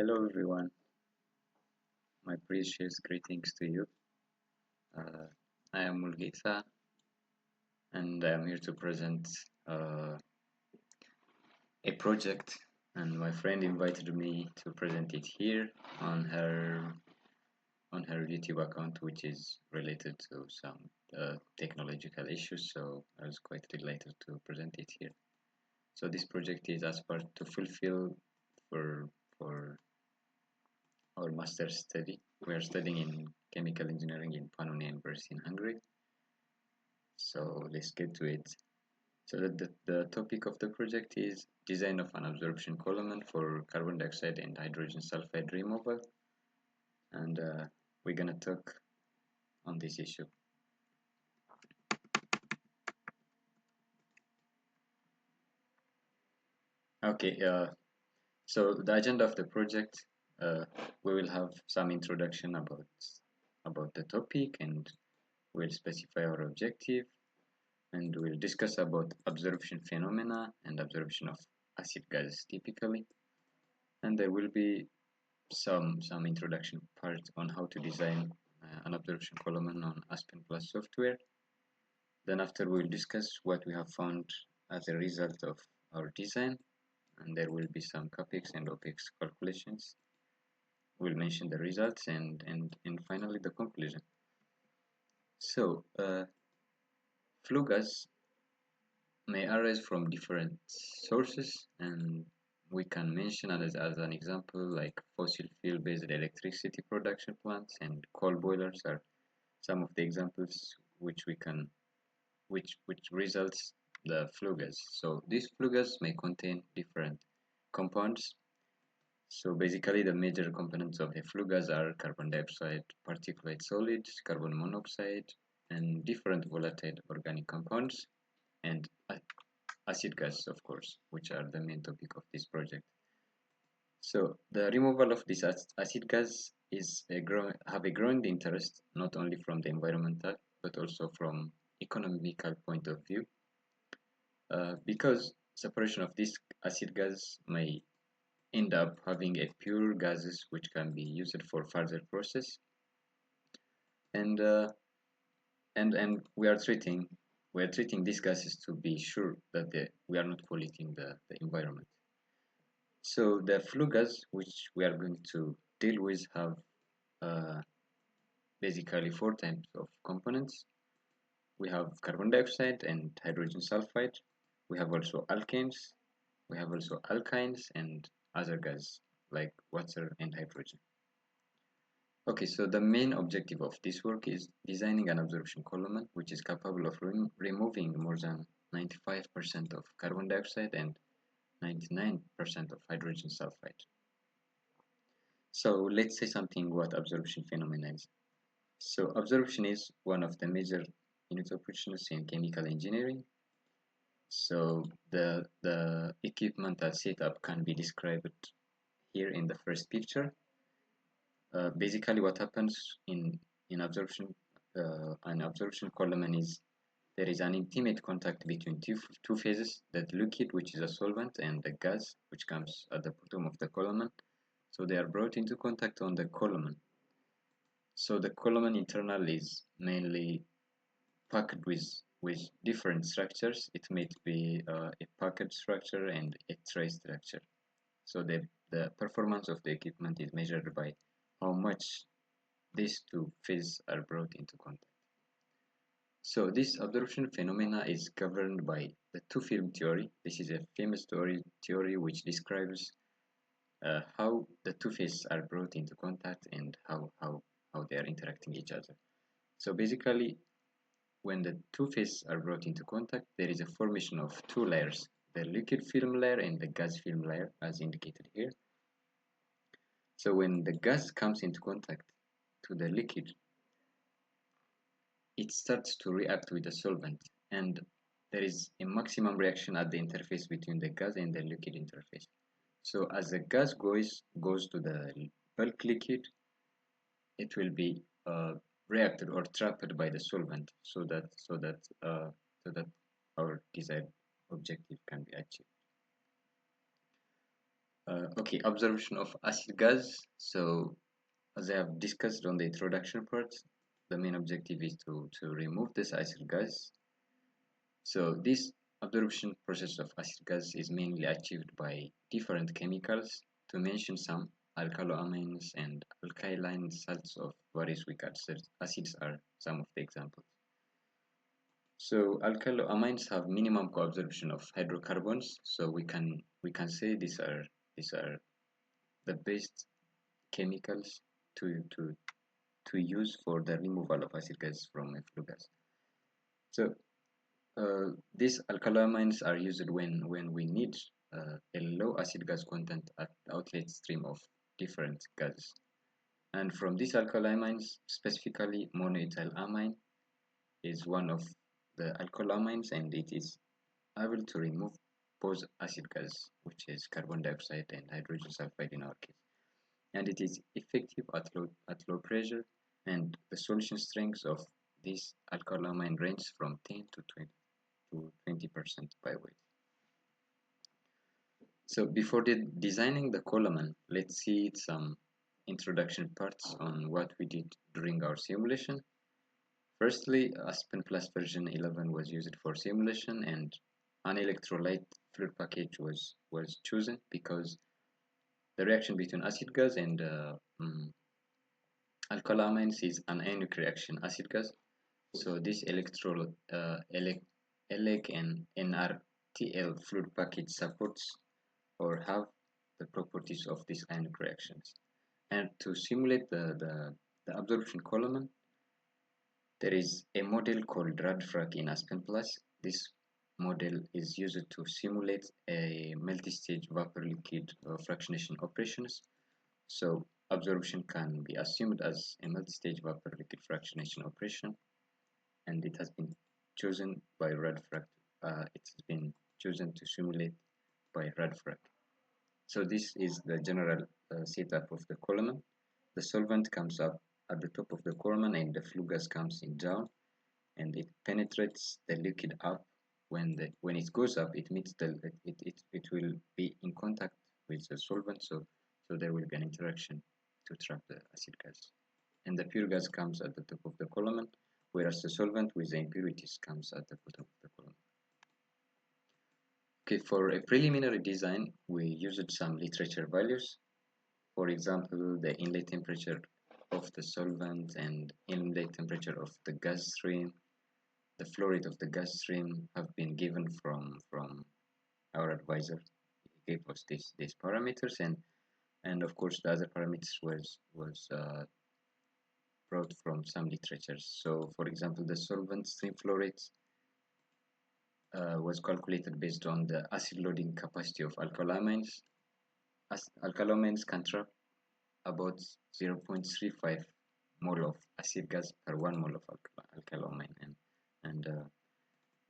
Hello everyone, my precious greetings to you. Uh, I am Mulgisa and I am here to present uh, a project, and my friend invited me to present it here on her YouTube account, which is related to some technological issues, so I was quite delighted to present it here. So this project is as part to fulfill for our master's study. We are studying in chemical engineering in Pannonia University in Hungary. So let's get to it. So the topic of the project is design of an absorption column for carbon dioxide and hydrogen sulfide removal, and we're gonna talk on this issue. Okay, so the agenda of the project, we will have some introduction about the topic, and we'll specify our objective, and we'll discuss about absorption phenomena and absorption of acid gases typically, and there will be some introduction part on how to design an absorption column on Aspen Plus software. Then after we'll discuss what we have found as a result of our design, and there will be some capex and opex calculations. We'll mention the results and finally the conclusion. So flue gas may arise from different sources, and we can mention as an example like fossil fuel based electricity production plants and coal boilers are some of the examples which results the flue gas. So these flue gas may contain different compounds. So basically the major components of a flue gas are carbon dioxide, particulate solids, carbon monoxide, and different volatile organic compounds, and acid gas, of course, which are the main topic of this project. So the removal of this acid gas is have a growing interest not only from the environmental but also from economical point of view, because separation of this acid gas may end up having a pure gases which can be used for further process, and and we are treating these gases to be sure that we are not polluting the environment. So the flue gas which we are going to deal with have uh, basically four types of components. We have carbon dioxide and hydrogen sulfide. We have also alkanes. We have also alkynes and other gas like water and hydrogen. Okay, so the main objective of this work is designing an absorption column which is capable of removing more than 95% of carbon dioxide and 99% of hydrogen sulfide. So let's say something what absorption phenomena is. So absorption is one of the major unit operations in chemical engineering. So the equipmental setup can be described here in the first picture. Basically, what happens in absorption an absorption column is there is an intimate contact between two phases: the liquid, which is a solvent, and the gas, which comes at the bottom of the column. So they are brought into contact on the column. So the column internal is mainly packed with different structures. It may be a packed structure and a tray structure. So the performance of the equipment is measured by how much these two phases are brought into contact. So this absorption phenomena is governed by the two-film theory. This is a famous theory which describes how the two phases are brought into contact and how they are interacting each other. So basically, when the two phases are brought into contact, there is a formation of two layers, the liquid film layer and the gas film layer, as indicated here. So when the gas comes into contact to the liquid, it starts to react with the solvent, and there is a maximum reaction at the interface between the gas and the liquid interface. So as the gas goes to the bulk liquid, it will be reacted or trapped by the solvent, so that our desired objective can be achieved. Okay, absorption of acid gas. So as I have discussed on the introduction part, the main objective is to remove this acid gas. So this absorption process of acid gas is mainly achieved by different chemicals. To mention some, alkylamines and alkaline salts of various weak acids are some of the examples. So alkylamines have minimum coabsorption of hydrocarbons. So we can say these are the best chemicals to use for the removal of acid gas from a flue gas. So these alkylamines are used when we need a low acid gas content at the outlet stream of different gases. And from these alkylamines, specifically monoethylamine is one of the alkylamines, and it is able to remove both acid gas, which is carbon dioxide and hydrogen sulfide in our case. And it is effective at low pressure, and the solution strength of this alkylamine ranges from 10 to 20% by weight. So before designing the column, let's see some introduction parts on what we did during our simulation. Firstly, Aspen Plus version 11 was used for simulation, and an electrolyte fluid package was chosen because the reaction between acid gas and alkylamines is an ionic reaction acid gas. So this ELEC and NRTL fluid package supports or have the properties of these ionic reactions. And to simulate the absorption column, there is a model called RADFRAC in Aspen Plus. This model is used to simulate a multi-stage vapor liquid fractionation operations. So absorption can be assumed as a multi-stage vapor liquid fractionation operation, and it has been chosen by RADFRAC. It has been chosen to simulate by RADFRAC. So this is the general setup of the column. The solvent comes up at the top of the column, and the flue gas comes in down, and it penetrates the liquid up. When it goes up, it meets it will be in contact with the solvent, so there will be an interaction to trap the acid gas. And the pure gas comes at the top of the column, whereas the solvent with the impurities comes at the bottom of the column. Okay, for a preliminary design, we used some literature values. For example, the inlet temperature of the solvent and inlet temperature of the gas stream, the flow rate of the gas stream have been given from our advisor. He gave us these parameters, and of course the other parameters was brought from some literatures. So, for example, the solvent stream flow rate was calculated based on the acid loading capacity of alkylamines. Alkylamines can trap about 0.35 mole of acid gas per 1 mole of alkylamine, and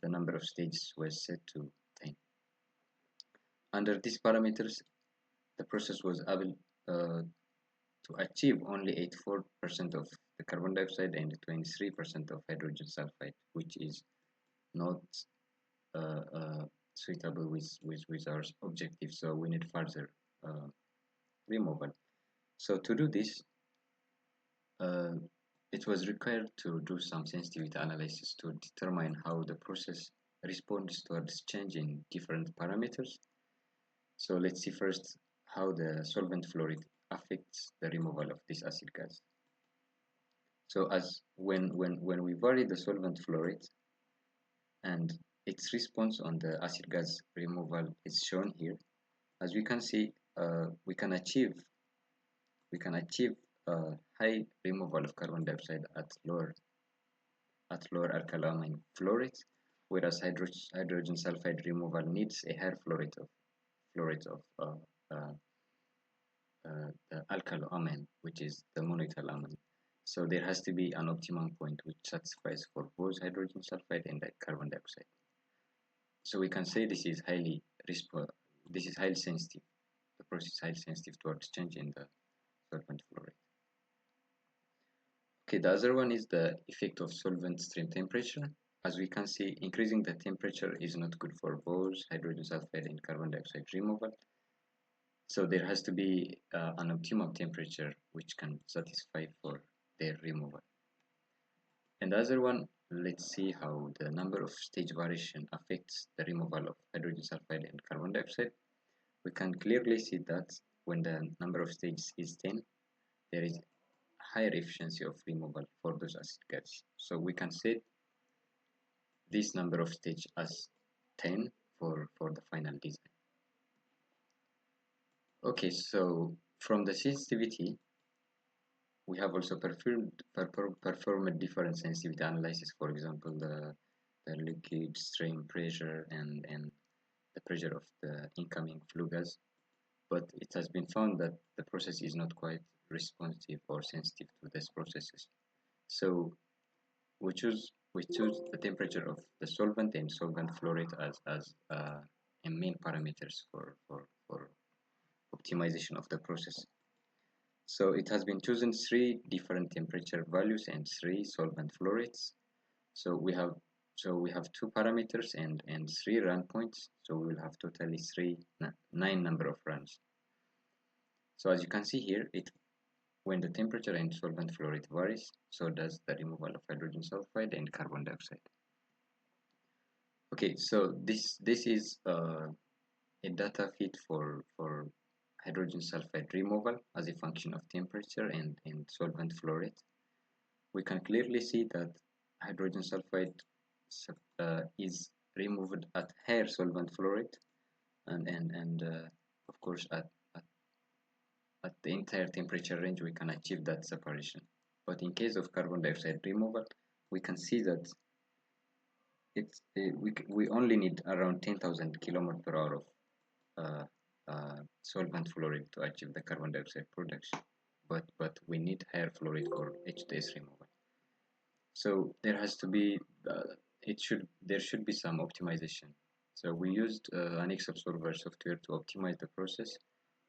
the number of stages was set to 10. Under these parameters, the process was able to achieve only 84% of the carbon dioxide and 23% of hydrogen sulfide, which is not suitable with our objective, so we need further removal. So to do this, it was required to do some sensitivity analysis to determine how the process responds towards change in different parameters. So let's see first how the solvent flow rate affects the removal of this acid gas. So as when we vary the solvent flow rate, and its response on the acid gas removal is shown here. As we can see, we can achieve high removal of carbon dioxide at lower alkaline flow rates, whereas hydrogen sulfide removal needs a higher flow rate of the alkylamine, which is the monoethylamine. So there has to be an optimum point which satisfies for both hydrogen sulfide and carbon dioxide. So we can say this is highly sensitive. The process is highly sensitive towards change in the solvent flow rate. Okay, the other one is the effect of solvent stream temperature. As we can see, increasing the temperature is not good for both hydrogen sulfide and carbon dioxide removal. So there has to be an optimum temperature which can satisfy for their removal. And the other one, let's see how the number of stage variation affects the removal of hydrogen sulfide and carbon dioxide. We can clearly see that when the number of stages is 10, there is higher efficiency of removal for those acid gases. So we can set this number of stages as 10 for the final design. Okay, so from the sensitivity, we have also performed different sensitivity analysis, for example, the liquid stream pressure and the pressure of the incoming flue gas. But it has been found that the process is not quite responsive or sensitive to these processes. So we choose the temperature of the solvent and solvent flow rate as main parameters for optimization of the process. So it has been chosen 3 different temperature values and 3 solvent flow rates. So we have 2 parameters and 3 run points. So we will have totally 9 number of runs. So as you can see here, when the temperature and solvent flow rate varies, so does the removal of hydrogen sulfide and carbon dioxide. Okay, so this is a data feed for hydrogen sulfide removal as a function of temperature and solvent flow rate. We can clearly see that hydrogen sulfide is removed at higher solvent flow rate and of course at the entire temperature range we can achieve that separation. But in case of carbon dioxide removal, we can see that we only need around 10,000 km per hour of solvent flow rate to achieve the carbon dioxide production, but we need higher flow rate for H2S removal. So there has to be there should be some optimization. So we used an X-Absorber software to optimize the process,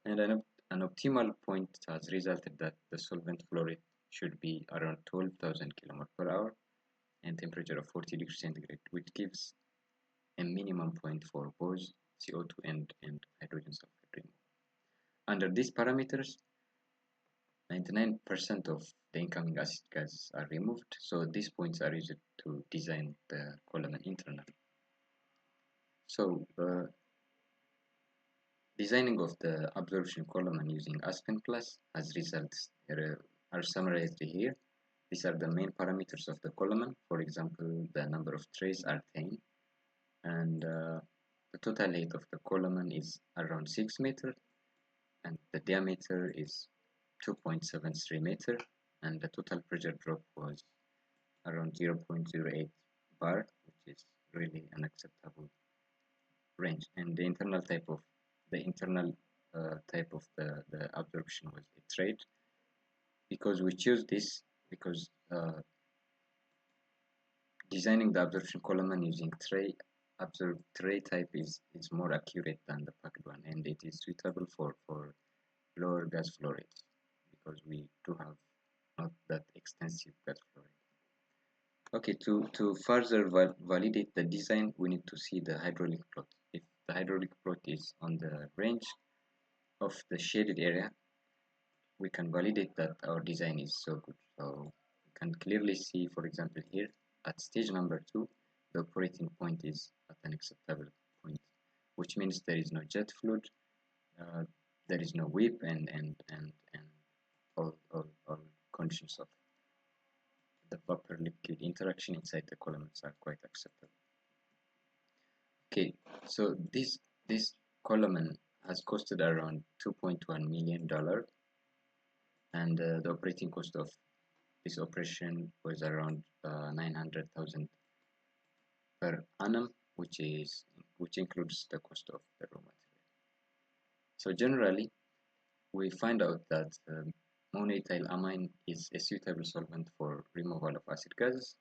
and an optimal point has resulted that the solvent flow rate should be around 12,000 km per hour and temperature of 40 degrees centigrade, which gives a minimum point for both CO2 and hydrogen sulfide removal. Under these parameters, 99% of the incoming acid gases are removed, so these points are used to design the column internally. So, designing of the absorption column using Aspen Plus has results are summarized here. These are the main parameters of the column. For example, the number of trays are 10, and the total height of the column is around 6 meters, and the diameter is 2.73 meter, and the total pressure drop was around 0.08 bar, which is really an acceptable range. And the internal type of the absorption was a trade, because we choose this because designing the absorption column using tray type is more accurate than the packed one, and it is suitable for lower gas flow rates because we do have not that extensive gas flow rate. Okay, to further validate the design, we need to see the hydraulic plot. If the hydraulic plot is on the range of the shaded area, we can validate that our design is so good. So we can clearly see, for example, here at stage number 2, the operating point is at an acceptable point, which means there is no jet fluid, there is no whip, and all conditions of the vapor liquid interaction inside the columns are quite acceptable. Okay, so this column has costed around $2.1 million, and the operating cost of this operation was around 900,000 per annum, which includes the cost of the raw material. So generally, we find out that monoethyl amine is a suitable solvent for removal of acid gases,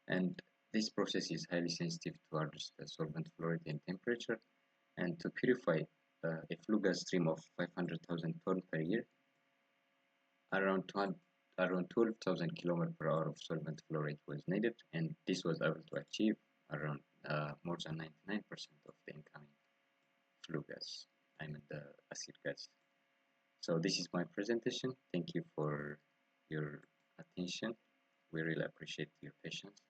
and this process is highly sensitive towards the solvent flow rate and temperature. And to purify a flue gas stream of 500,000 tons per year, around 12,000 km per hour of solvent flow rate was needed, and this was able to achieve around more than 99% of the incoming flue gas, I mean the acid gas. So this is my presentation. Thank you for your attention. We really appreciate your patience.